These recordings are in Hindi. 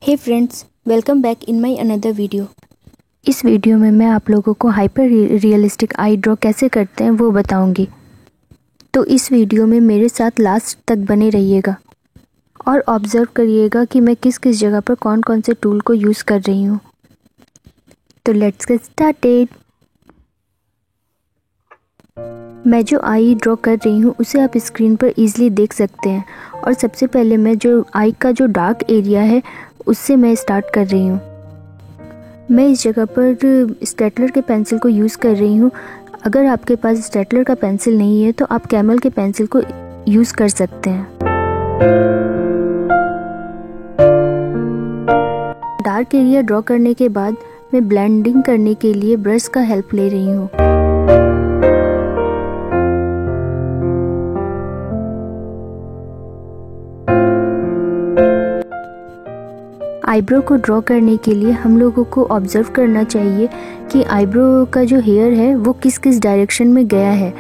Hey friends, welcome back in my another video. इस वीडियो में मैं आप लोगों को हाइपर रियलिस्टिक आई ड्रॉ कैसे करते हैं वो बताऊंगी। तो इस वीडियो में मेरे साथ लास्ट तक बने रहिएगा और ऑब्ज़र्व करिएगा कि मैं किस किस जगह पर कौन कौन से टूल को यूज़ कर रही हूँ। तो लेट्स गेट स्टार्टेड। मैं जो आई ड्रॉ कर रही हूँ उसे आप स्क्रीन पर ईज़िली देख सकते हैं। और सबसे पहले मैं जो आई का जो डार्क एरिया है उससे मैं स्टार्ट कर रही हूँ। मैं इस जगह पर स्टेटलर के पेंसिल को यूज़ कर रही हूँ। अगर आपके पास स्टेटलर का पेंसिल नहीं है तो आप कैमल के पेंसिल को यूज़ कर सकते हैं। डार्क एरिया ड्रॉ करने के बाद मैं ब्लेंडिंग करने के लिए ब्रश का हेल्प ले रही हूँ। आईब्रो को ड्रॉ करने के लिए हम लोगों को ऑब्ज़र्व करना चाहिए कि आईब्रो का जो हेयर है वो किस किस डायरेक्शन में गया है।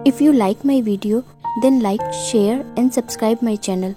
If you like my video, then like, share and subscribe my channel.